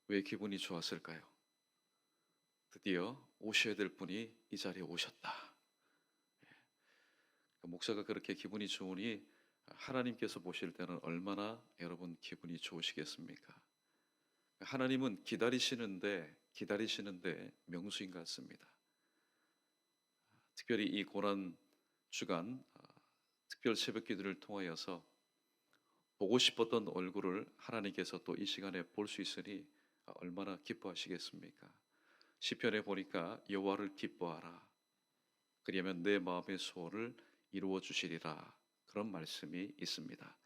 왜 기분이 좋았을까요? 드디어 오셔야 될 분이 이 자리에 오셨다. 목사가 그렇게 기분이 좋으니 하나님께서 보실 때는 얼마나 여러분 기분이 좋으시겠습니까? 하나님은 기다리시는데 명수인 것 같습니다. 특별히 이 고난 주간 특별 새벽 기도를 통하여서 보고 싶었던 얼굴을 하나님께서 또 이 시간에 볼 수 있으니 얼마나 기뻐하시겠습니까? 시편에 보니까 여호와를 기뻐하라. 그리하면 내 마음의 소원을 이루어 주시리라. 그런 말씀이 있습니다.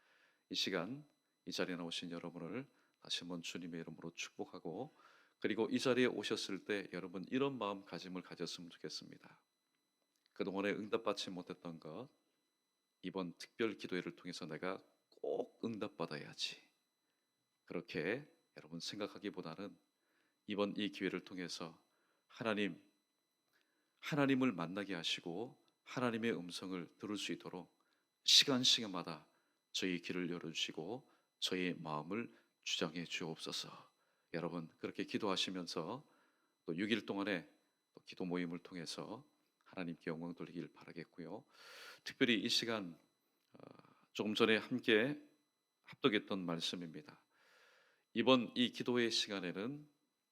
이 시간 이 자리에 나오신 여러분을 다시 한번 주님의 이름으로 축복하고, 그리고 이 자리에 오셨을 때 여러분 이런 마음가짐을 가졌으면 좋겠습니다. 그동안에 응답받지 못했던 것, 이번 특별 기도회를 통해서 내가 꼭 응답받아야지, 그렇게 여러분 생각하기보다는 이번 이 기회를 통해서 하나님을 만나게 하시고 하나님의 음성을 들을 수 있도록 시간마다 저희 귀를 열어주시고 저희 마음을 주장해 주옵소서. 여러분 그렇게 기도하시면서 또 6일 동안의 또 기도 모임을 통해서 하나님께 영광 돌리길 바라겠고요. 특별히 이 시간 조금 전에 함께 합독했던 말씀입니다. 이번 이 기도의 시간에는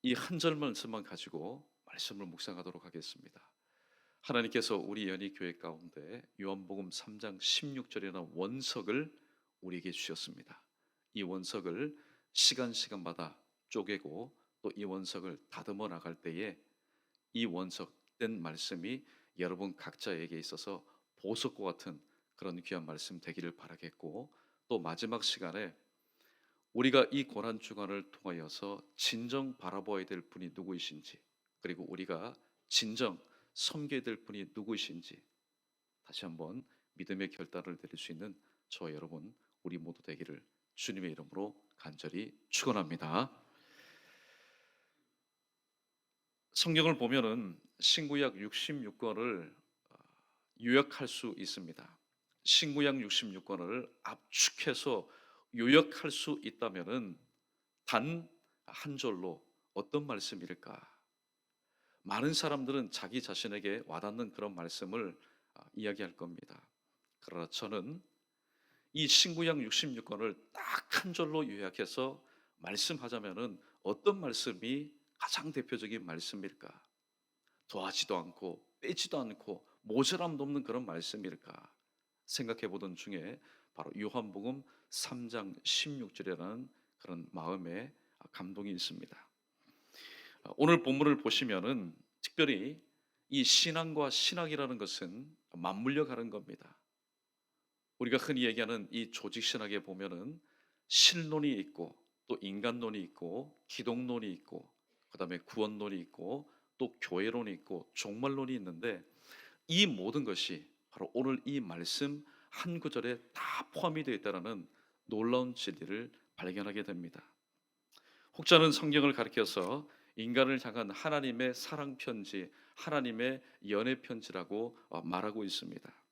이 한 절 말씀만 가지고 말씀을 묵상하도록 하겠습니다. 하나님께서 우리 연희교회 가운데 요한복음 3장 16절이라는 원석을 우리에게 주셨습니다. 이 원석을 시간마다 쪼개고 또 이 원석을 다듬어 나갈 때에 이 원석된 말씀이 여러분 각자에게 있어서 보석과 같은 그런 귀한 말씀 되기를 바라겠고, 또 마지막 시간에 우리가 이 고난 주간을 통하여서 진정 바라보아야 될 분이 누구이신지, 그리고 우리가 진정 섬겨야 될 분이 누구이신지 다시 한번 믿음의 결단을 내릴 수 있는 저와 여러분 우리 모두 되기를 주님의 이름으로 간절히 축원합니다. 성경을 보면은 신구약 66권을 요약할 수 있습니다. 신구약 66권을 압축해서 요약할 수 있다면은 단 한 절로 어떤 말씀일까? 많은 사람들은 자기 자신에게 와닿는 그런 말씀을 이야기할 겁니다. 그러나 저는 이 신구약 66권을 딱 한 절로 요약해서 말씀하자면은 어떤 말씀이 가장 대표적인 말씀일까? 더하지도 않고 빼지도 않고 모자람도 없는 그런 말씀일까? 생각해 보던 중에 바로 요한복음 3장 16절이라는 그런 마음의 감동이 있습니다. 오늘 본문을 보시면은 특별히 이 신앙과 신학이라는 것은 맞물려 가는 겁니다. 우리가 흔히 얘기하는 이 조직 신학에 보면은 신론이 있고 또 인간론이 있고 기독론이 있고 그다음에 구원론이 있고 또 교회론이 있고 종말론이 있는데, 이 모든 것이 바로 오늘 이 말씀 한 구절에 다 포함이 되어 있다는 놀라운 진리를 발견하게 됩니다. 혹자는 성경을 가리켜서 인간을 향한 하나님의 사랑 편지, 하나님의 연애 편지라고 말하고 있습니다.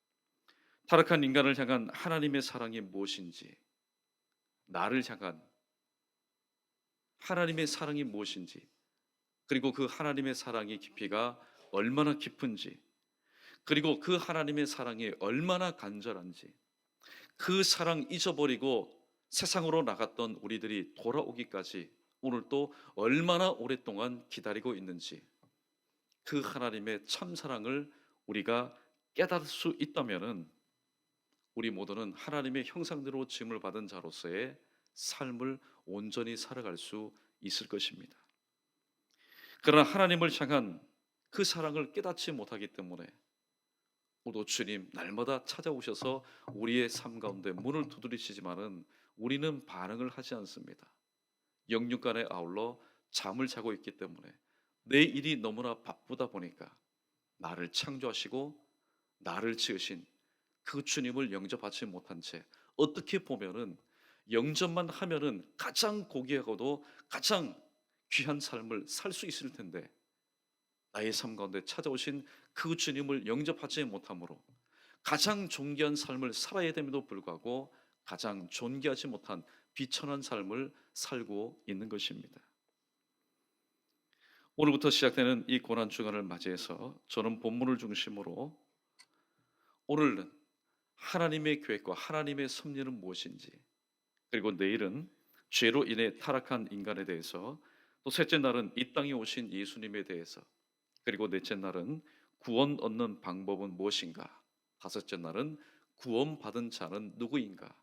타락한 인간을 향한 하나님의 사랑이 무엇인지, 나를 향한 하나님의 사랑이 무엇인지, 그리고 그 하나님의 사랑의 깊이가 얼마나 깊은지, 그리고 그 하나님의 사랑이 얼마나 간절한지, 그 사랑 잊어버리고 세상으로 나갔던 우리들이 돌아오기까지 오늘 또 얼마나 오랫동안 기다리고 있는지, 그 하나님의 참사랑을 우리가 깨달을 수 있다면은 우리 모두는 하나님의 형상대로 지음을 받은 자로서의 삶을 온전히 살아갈 수 있을 것입니다. 그러나 하나님을 향한 그 사랑을 깨닫지 못하기 때문에 오도 주님 날마다 찾아오셔서 우리의 삶 가운데 문을 두드리시지만은 우리는 반응을 하지 않습니다. 영육간에 아울러 잠을 자고 있기 때문에 내 일이 너무나 바쁘다 보니까 나를 창조하시고 나를 지으신 그 주님을 영접하지 못한 채 어떻게 보면은 영접만 하면은 가장 고귀하고도 가장 귀한 삶을 살 수 있을 텐데, 나의 삶 가운데 찾아오신 그 주님을 영접하지 못함으로 가장 존귀한 삶을 살아야 됨에도 불구하고 가장 존귀하지 못한 비천한 삶을 살고 있는 것입니다. 오늘부터 시작되는 이 고난 주간을 맞이해서 저는 본문을 중심으로 오늘은 하나님의 계획과 하나님의 섭리는 무엇인지, 그리고 내일은 죄로 인해 타락한 인간에 대해서, 또 셋째 날은 이 땅에 오신 예수님에 대해서, 그리고 넷째 날은 구원 얻는 방법은 무엇인가, 다섯째 날은 구원받은 자는 누구인가,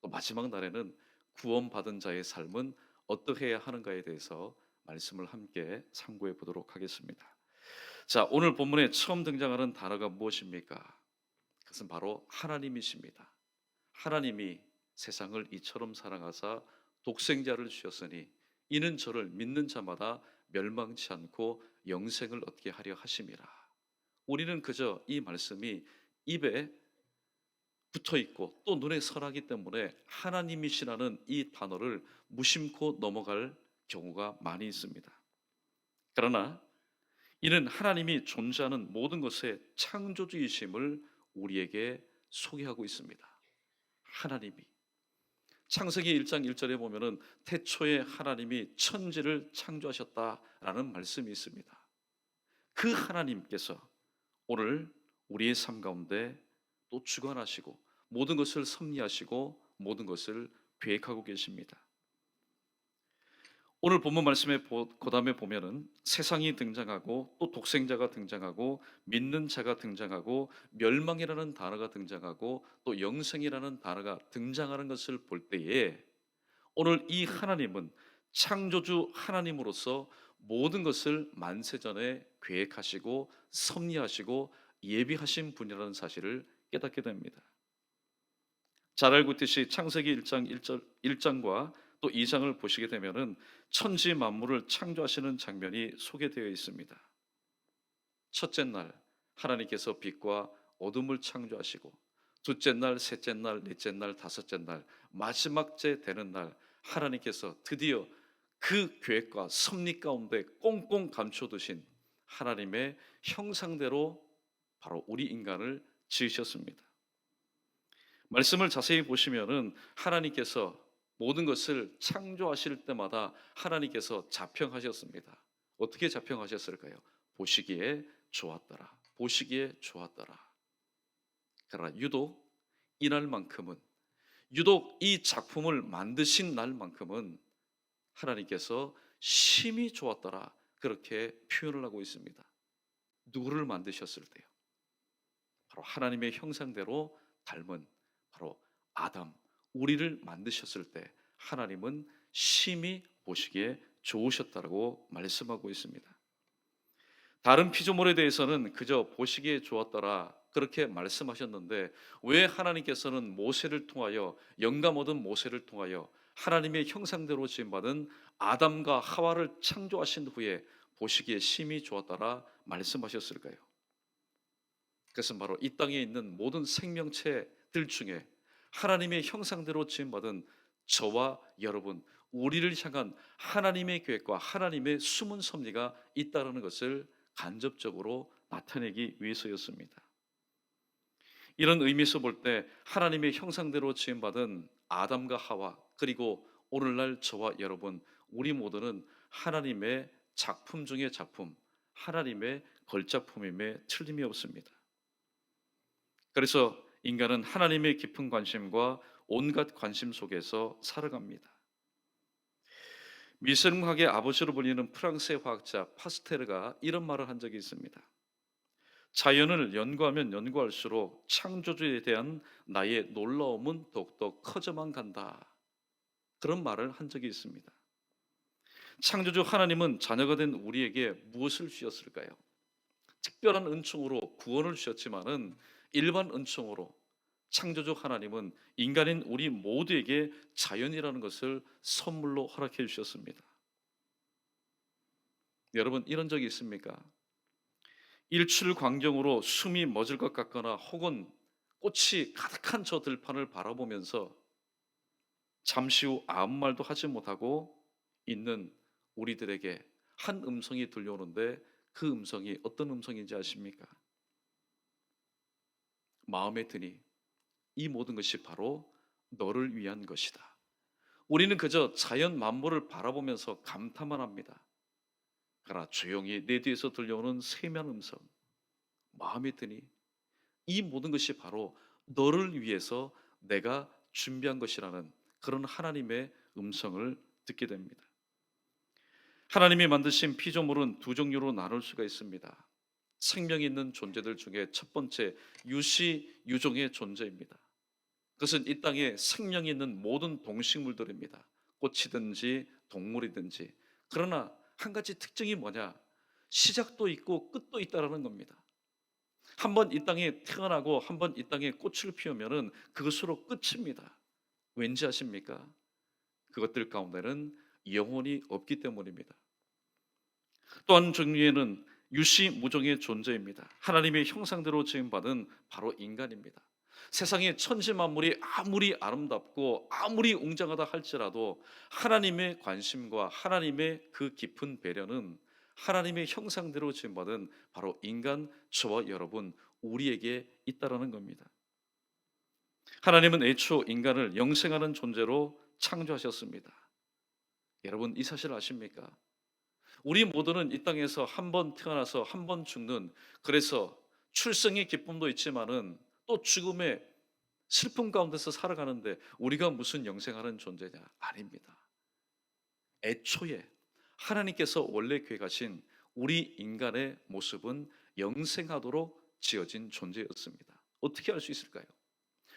또 마지막 날에는 구원받은 자의 삶은 어떻게 해야 하는가에 대해서 말씀을 함께 참고해 보도록 하겠습니다. 자, 오늘 본문에 처음 등장하는 단어가 무엇입니까? 그것은 바로 하나님이십니다. 하나님이 세상을 이처럼 사랑하사 독생자를 주셨으니 이는 저를 믿는 자마다 멸망치 않고 영생을 얻게 하려 하심이라. 우리는 그저 이 말씀이 입에 붙어 있고 또 눈에 선하기 때문에 하나님이시라는 이 단어를 무심코 넘어갈 경우가 많이 있습니다. 그러나 이는 하나님이 존재하는 모든 것의 창조주이심을 우리에게 소개하고 있습니다. 하나님이 창세기 1장 1절에 보면은 태초에 하나님이 천지를 창조하셨다라는 말씀이 있습니다. 그 하나님께서 오늘 우리의 삶 가운데 또 주관하시고 모든 것을 섭리하시고 모든 것을 계획하고 계십니다. 오늘 본문 말씀의 그다음에 보면은 세상이 등장하고 또 독생자가 등장하고 믿는 자가 등장하고 멸망이라는 단어가 등장하고 또 영생이라는 단어가 등장하는 것을 볼 때에 오늘 이 하나님은 창조주 하나님으로서 모든 것을 만세전에 계획하시고 섭리하시고 예비하신 분이라는 사실을 깨닫게 됩니다. 잘 알고 있듯이 창세기 1장 1장과 또 2장을 보시게 되면은 천지 만물을 창조하시는 장면이 소개되어 있습니다. 첫째 날 하나님께서 빛과 어둠을 창조하시고, 둘째 날, 셋째 날, 넷째 날, 다섯째 날, 마지막째 되는 날 하나님께서 드디어 그 계획과 섭리 가운데 꽁꽁 감춰두신 하나님의 형상대로 바로 우리 인간을 지으셨습니다. 말씀을 자세히 보시면은 하나님께서 모든 것을 창조하실 때마다 하나님께서 자평하셨습니다. 어떻게 자평하셨을까요? 보시기에 좋았더라. 보시기에 좋았더라. 그러나 유독 이날만큼은, 유독 이 작품을 만드신 날만큼은 하나님께서 심히 좋았더라, 그렇게 표현을 하고 있습니다. 누구를 만드셨을 때요? 바로 하나님의 형상대로 닮은 바로 아담, 우리를 만드셨을 때 하나님은 심히 보시기에 좋으셨다고 말씀하고 있습니다. 다른 피조물에 대해서는 그저 보시기에 좋았더라 그렇게 말씀하셨는데, 왜 하나님께서는 모세를 통하여, 영감 얻은 모세를 통하여 하나님의 형상대로 지음받은 아담과 하와를 창조하신 후에 보시기에 심히 좋았더라 말씀하셨을까요? 그것은 바로 이 땅에 있는 모든 생명체들 중에 하나님의 형상대로 지음받은 저와 여러분, 우리를 향한 하나님의 계획과 하나님의 숨은 섭리가 있다는 것을 간접적으로 나타내기 위해서였습니다. 이런 의미에서 볼 때 하나님의 형상대로 지음받은 아담과 하와, 그리고 오늘날 저와 여러분, 우리 모두는 하나님의 작품 중의 작품, 하나님의 걸작품임에 틀림이 없습니다. 그래서 인간은 하나님의 깊은 관심과 온갖 관심 속에서 살아갑니다. 미생물학의 아버지로 불리는 프랑스의 화학자 파스테르가 이런 말을 한 적이 있습니다. 자연을 연구하면 연구할수록 창조주에 대한 나의 놀라움은 더욱더 커져만 간다, 그런 말을 한 적이 있습니다. 창조주 하나님은 자녀가 된 우리에게 무엇을 주셨을까요? 특별한 은총으로 구원을 주셨지만은 일반 은총으로 창조주 하나님은 인간인 우리 모두에게 자연이라는 것을 선물로 허락해 주셨습니다. 여러분, 이런 적이 있습니까? 일출 광경으로 숨이 멎을 것 같거나 혹은 꽃이 가득한 저 들판을 바라보면서 잠시 후 아무 말도 하지 못하고 있는 우리들에게 한 음성이 들려오는데, 그 음성이 어떤 음성인지 아십니까? 마음에 드니 이 모든 것이 바로 너를 위한 것이다. 우리는 그저 자연 만물을 바라보면서 감탄만 합니다. 그러나 조용히 내 뒤에서 들려오는 세미한 음성, 마음에 드니 이 모든 것이 바로 너를 위해서 내가 준비한 것이라는 그런 하나님의 음성을 듣게 됩니다. 하나님이 만드신 피조물은 두 종류로 나눌 수가 있습니다. 생명이 있는 존재들 중에 첫 번째 유시유종의 존재입니다. 그것은 이 땅에 생명이 있는 모든 동식물들입니다. 꽃이든지 동물이든지. 그러나 한 가지 특징이 뭐냐? 시작도 있고 끝도 있다라는 겁니다. 한번 이 땅에 태어나고 한번 이 땅에 꽃을 피우면은 그것으로 끝입니다. 왠지 아십니까? 그것들 가운데는 영혼이 없기 때문입니다. 또 한 종류에는 유시무종의 존재입니다. 하나님의 형상대로 지음받은 바로 인간입니다. 세상의 천지 만물이 아무리 아름답고 아무리 웅장하다 할지라도 하나님의 관심과 하나님의 그 깊은 배려는 하나님의 형상대로 지음받은 바로 인간 저와 여러분 우리에게 있다라는 겁니다. 하나님은 애초 인간을 영생하는 존재로 창조하셨습니다. 여러분 이 사실 아십니까? 우리 모두는 이 땅에서 한 번 태어나서 한 번 죽는, 그래서 출생의 기쁨도 있지만은 또 죽음의 슬픔 가운데서 살아가는데 우리가 무슨 영생하는 존재냐? 아닙니다. 애초에 하나님께서 원래 계획하신 우리 인간의 모습은 영생하도록 지어진 존재였습니다. 어떻게 할 수 있을까요?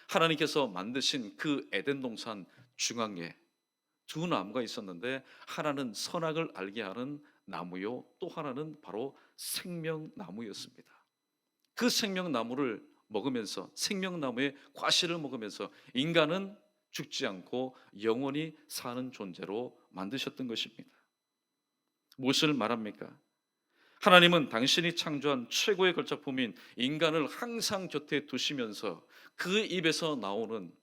하나님께서 만드신 그 에덴 동산 중앙에 두 나무가 있었는데 하나는 선악을 알게 하는 나무요, 또 하나는 바로 생명나무였습니다. 그 생명나무를 먹으면서, 생명나무의 과실을 먹으면서 인간은 죽지 않고 영원히 사는 존재로 만드셨던 것입니다. 무엇을 말합니까? 하나님은 당신이 창조한 최고의 걸작품인 인간을 항상 곁에 두시면서 그 입에서 나오는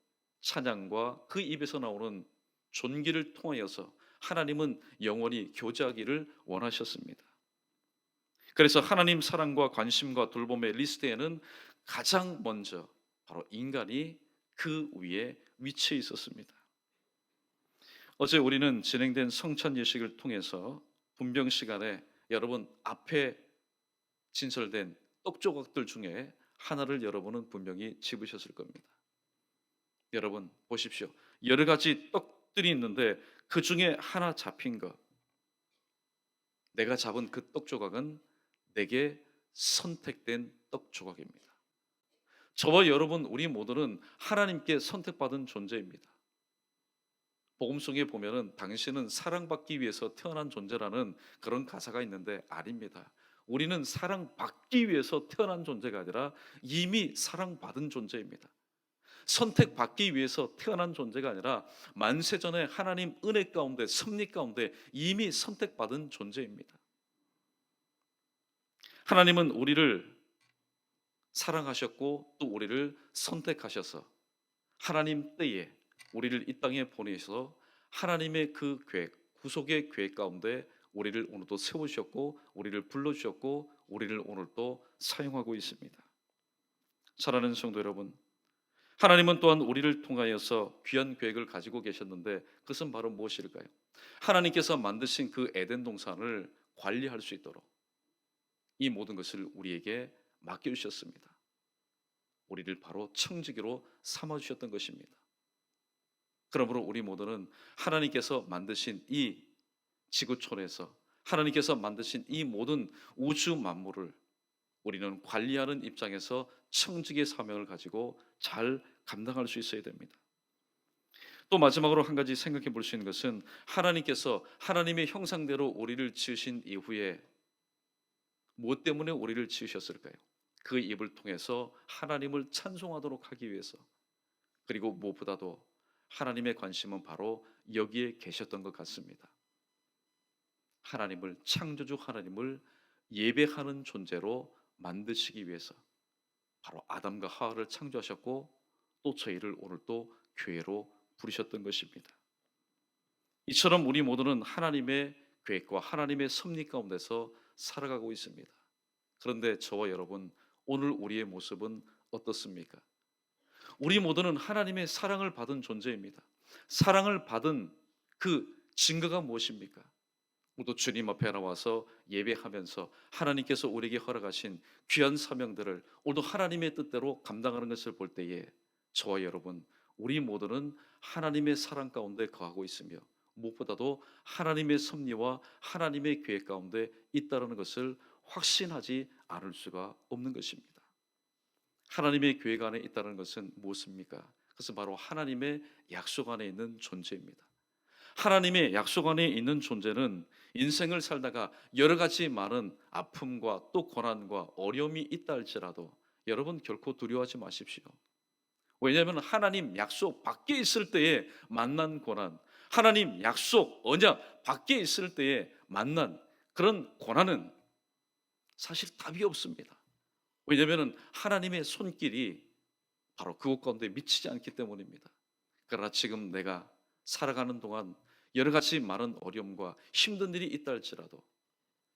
찬양과 그 입에서 나오는 존귀를 통하여서 하나님은 영원히 교제하기를 원하셨습니다. 그래서 하나님 사랑과 관심과 돌봄의 리스트에는 가장 먼저 바로 인간이 그 위에 위치해 있었습니다. 어제 우리는 진행된 성찬 예식을 통해서 분병 시간에 여러분 앞에 진설된 떡 조각들 중에 하나를 여러분은 분명히 집으셨을 겁니다. 여러분 보십시오. 여러 가지 떡들이 있는데 그 중에 하나 잡힌 것, 내가 잡은 그 떡 조각은 내게 선택된 떡 조각입니다. 저와 여러분 우리 모두는 하나님께 선택받은 존재입니다. 복음성에 보면은 당신은 사랑받기 위해서 태어난 존재라는 그런 가사가 있는데 아닙니다. 우리는 사랑받기 위해서 태어난 존재가 아니라 이미 사랑받은 존재입니다. 선택받기 위해서 태어난 존재가 아니라 만세전에 하나님 은혜 가운데 섭리 가운데 이미 선택받은 존재입니다. 하나님은 우리를 사랑하셨고 또 우리를 선택하셔서 하나님 때에 우리를 이 땅에 보내셔서 하나님의 그 계획, 구속의 계획 가운데 우리를 오늘도 세우셨고 우리를 불러주셨고 우리를 오늘도 사용하고 있습니다. 사랑하는 성도 여러분, 하나님은 또한 우리를 통하여서 귀한 계획을 가지고 계셨는데 그것은 바로 무엇일까요? 하나님께서 만드신 그 에덴 동산을 관리할 수 있도록 이 모든 것을 우리에게 맡겨주셨습니다. 우리를 바로 청지기로 삼아주셨던 것입니다. 그러므로 우리 모두는 하나님께서 만드신 이 지구촌에서 하나님께서 만드신 이 모든 우주 만물을 우리는 관리하는 입장에서 청지기의 사명을 가지고 잘 감당할 수 있어야 됩니다. 또 마지막으로 한 가지 생각해 볼 수 있는 것은 하나님께서 하나님의 형상대로 우리를 지으신 이후에 무엇 때문에 우리를 지으셨을까요? 그 입을 통해서 하나님을 찬송하도록 하기 위해서, 그리고 무엇보다도 하나님의 관심은 바로 여기에 계셨던 것 같습니다. 하나님을, 창조주 하나님을 예배하는 존재로 만드시기 위해서 바로 아담과 하와를 창조하셨고 또 저희를 오늘 또 교회로 부르셨던 것입니다. 이처럼 우리 모두는 하나님의 계획과 하나님의 섭리 가운데서 살아가고 있습니다. 그런데 저와 여러분, 오늘 우리의 모습은 어떻습니까? 우리 모두는 하나님의 사랑을 받은 존재입니다. 사랑을 받은 그 증거가 무엇입니까? 또 주님 앞에 나와서 예배하면서 하나님께서 우리에게 허락하신 귀한 사명들을 오늘도 하나님의 뜻대로 감당하는 것을 볼 때에 저와 여러분, 우리 모두는 하나님의 사랑 가운데 거하고 있으며 무엇보다도 하나님의 섭리와 하나님의 계획 가운데 있다는 것을 확신하지 않을 수가 없는 것입니다. 하나님의 계획 안에 있다는 것은 무엇입니까? 그것은 바로 하나님의 약속 안에 있는 존재입니다. 하나님의 약속 안에 있는 존재는 인생을 살다가 여러 가지 많은 아픔과 또 고난과 어려움이 있다 할지라도 여러분 결코 두려워하지 마십시오. 왜냐하면 하나님 약속 밖에 있을 때에 만난 고난, 하나님 약속 언약 밖에 있을 때에 만난 그런 고난은 사실 답이 없습니다. 왜냐하면 하나님의 손길이 바로 그곳 가운데 미치지 않기 때문입니다. 그러나 지금 내가 살아가는 동안 여러 가지 많은 어려움과 힘든 일이 있다 할지라도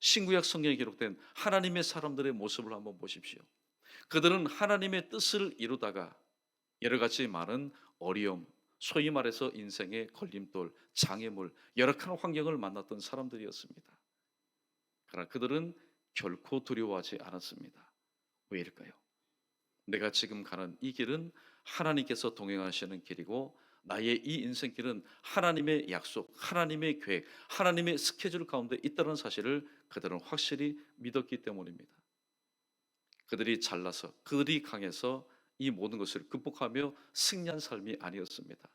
신구약 성경에 기록된 하나님의 사람들의 모습을 한번 보십시오. 그들은 하나님의 뜻을 이루다가 여러 가지 많은 어려움, 소위 말해서 인생의 걸림돌, 장애물, 열악한 환경을 만났던 사람들이었습니다. 그러나 그들은 결코 두려워하지 않았습니다. 왜일까요? 내가 지금 가는 이 길은 하나님께서 동행하시는 길이고 나의 이 인생길은 하나님의 약속, 하나님의 계획, 하나님의 스케줄 가운데 있다는 사실을 그들은 확실히 믿었기 때문입니다. 그들이 잘나서, 그들이 강해서 이 모든 것을 극복하며 승리한 삶이 아니었습니다.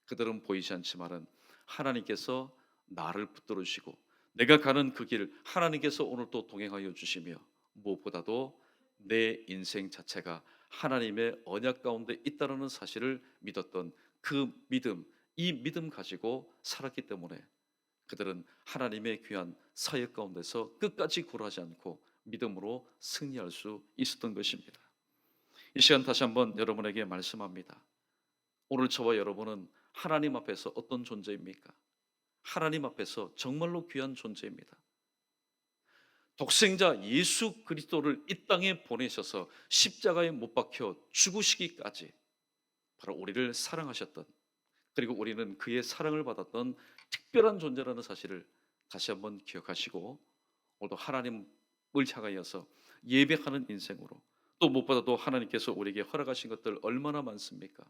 그들은 보이지 않지만은 하나님께서 나를 붙들으시고 내가 가는 그 길 하나님께서 오늘 또 동행하여 주시며 무엇보다도 내 인생 자체가 하나님의 언약 가운데 있다는 사실을 믿었던 그 믿음, 이 믿음 가지고 살았기 때문에 그들은 하나님의 귀한 사역 가운데서 끝까지 굴하지 않고 믿음으로 승리할 수 있었던 것입니다. 이 시간 다시 한번 여러분에게 말씀합니다. 오늘 저와 여러분은 하나님 앞에서 어떤 존재입니까? 하나님 앞에서 정말로 귀한 존재입니다. 독생자 예수 그리스도를 이 땅에 보내셔서 십자가에 못 박혀 죽으시기까지 바로 우리를 사랑하셨던, 그리고 우리는 그의 사랑을 받았던 특별한 존재라는 사실을 다시 한번 기억하시고 오늘도 하나님을 향하여서 예배하는 인생으로, 또 무엇보다도 하나님께서 우리에게 허락하신 것들 얼마나 많습니까?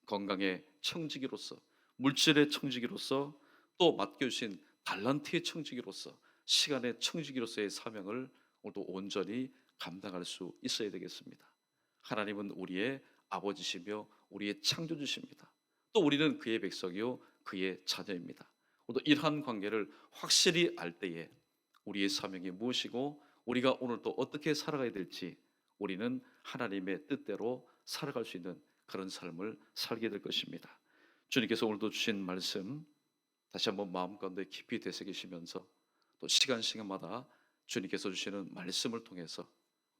건강의 청지기로서, 물질의 청지기로서, 또 맡겨주신 달란트의 청지기로서, 시간의 청지기로서의 사명을 오늘도 온전히 감당할 수 있어야 되겠습니다. 하나님은 우리의 아버지시며 우리의 창조주십니다. 또 우리는 그의 백성이요 그의 자녀입니다. 오늘도 이러한 관계를 확실히 알 때에 우리의 사명이 무엇이고 우리가 오늘 또 어떻게 살아가야 될지 우리는 하나님의 뜻대로 살아갈 수 있는 그런 삶을 살게 될 것입니다. 주님께서 오늘도 주신 말씀 다시 한번 마음 가운데 깊이 되새기시면서 또 시간마다 주님께서 주시는 말씀을 통해서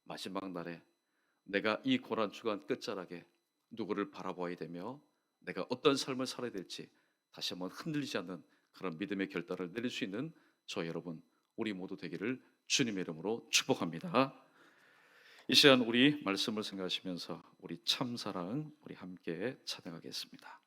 마지막 날에 내가 이 고난 주간 끝자락에 누구를 바라보아야 되며 내가 어떤 삶을 살아야 될지 다시 한번 흔들리지 않는 그런 믿음의 결단을 내릴 수 있는 저 여러분 우리 모두 되기를 주님의 이름으로 축복합니다. 이 시간 우리 말씀을 생각하시면서 우리 참사랑 우리 함께 찬양하겠습니다.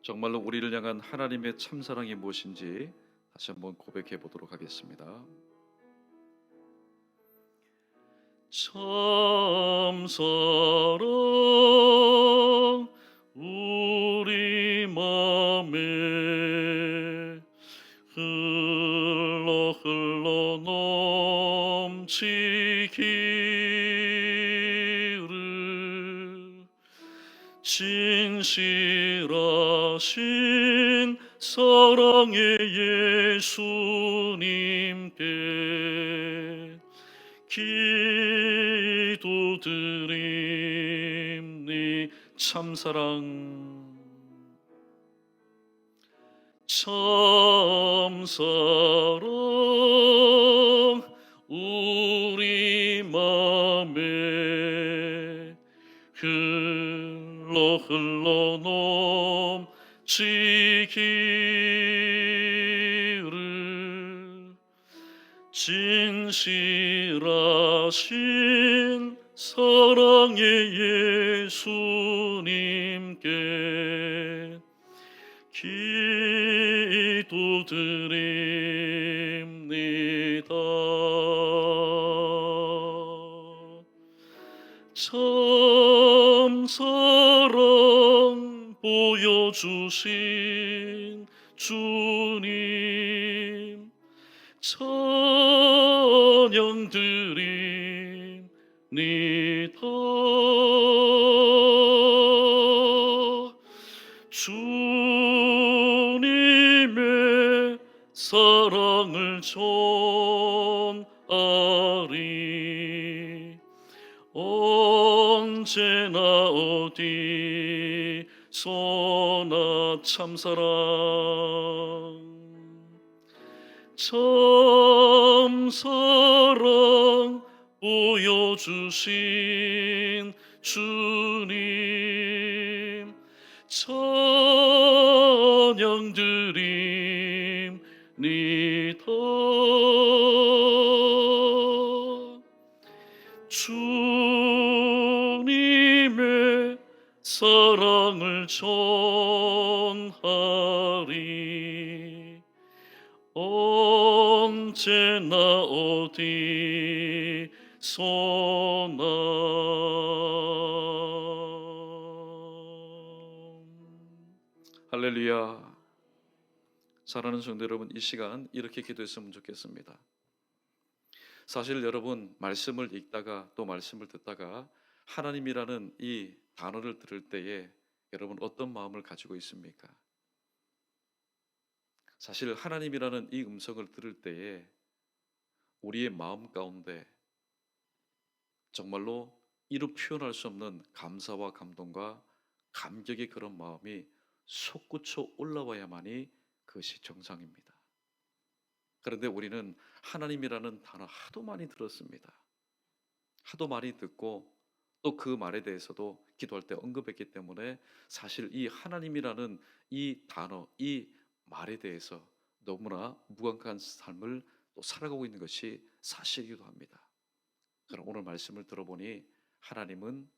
정말로 우리를 향한 하나님의 참사랑이 무엇인지 다시 한번 고백해 보도록 하겠습니다. 참사랑 우리 맘에 흘러 넘치기를 진실하신 사랑의 예수님께 기도드립니 참사랑 우리 맘에 흘러 넘치기를 진실하신 사랑의 예수님께 기도드립니다. 참 사랑 보여주신 주님 찬양 드립니다. 주님의 사랑을 전하리. 언제나 어디서나 참사랑 보여주신 주님 찬양 드립니다. 주님의 사랑을 전하리. 언제나 어디서나. 할렐루야. 사랑하는 성도 여러분, 이 시간 이렇게 기도했으면 좋겠습니다. 사실 여러분, 말씀을 읽다가 또 말씀을 듣다가 하나님이라는 이 단어를 들을 때에 여러분 어떤 마음을 가지고 있습니까? 사실 하나님이라는 이 음성을 들을 때에 우리의 마음 가운데 정말로 이루 표현할 수 없는 감사와 감동과 감격의 그런 마음이 솟구쳐 올라와야만이 그것이 정상입니다. 그런데 우리는 하나님이라는 단어 하도 많이 들었습니다. 하도 많이 듣고 또 그 말에 대해서도 기도할 때 언급했기 때문에 사실 이 하나님이라는 이 단어, 이 말에 대해서 너무나 무감각한 삶을 또 살아가고 있는 것이 사실이기도 합니다. 그럼 오늘 말씀을 들어보니 하나님은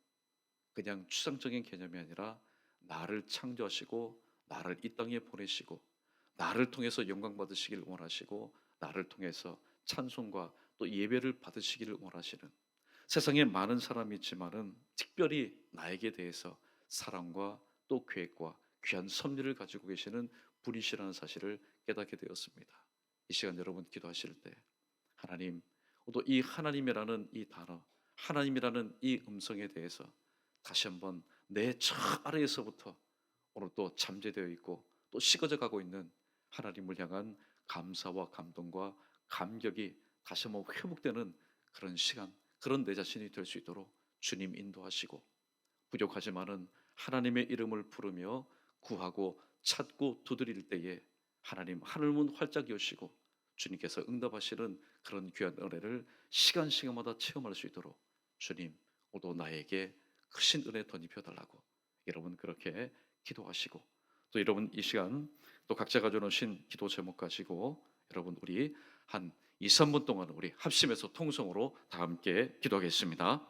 그냥 추상적인 개념이 아니라 나를 창조하시고 나를 이 땅에 보내시고 나를 통해서 영광 받으시기를 원하시고 나를 통해서 찬송과 또 예배를 받으시기를 원하시는, 세상에 많은 사람이 있지만은 특별히 나에게 대해서 사랑과 또 계획과 귀한 섭리를 가지고 계시는 분이시라는 사실을 깨닫게 되었습니다. 이 시간 여러분 기도하실 때 하나님, 또 이 하나님이라는 이 단어, 하나님이라는 이 음성에 대해서 다시 한번 내 저 아래에서부터 오늘 또 잠재되어 있고 또 식어져 가고 있는 하나님을 향한 감사와 감동과 감격이 다시 한번 회복되는 그런 시간, 그런 내 자신이 될 수 있도록 주님 인도하시고, 부족하지만은 하나님의 이름을 부르며 구하고 찾고 두드릴 때에 하나님 하늘문 활짝 여시고 주님께서 응답하시는 그런 귀한 은혜를 시간마다 체험할 수 있도록 주님 오도 나에게 크신 은혜 덧입혀 달라고 여러분 그렇게 기도하시고, 또 여러분 이 시간 또 각자 가져오신 기도 제목 가지고 여러분 우리 한 2, 3분 동안 우리 합심해서 통성으로 다 함께 기도하겠습니다.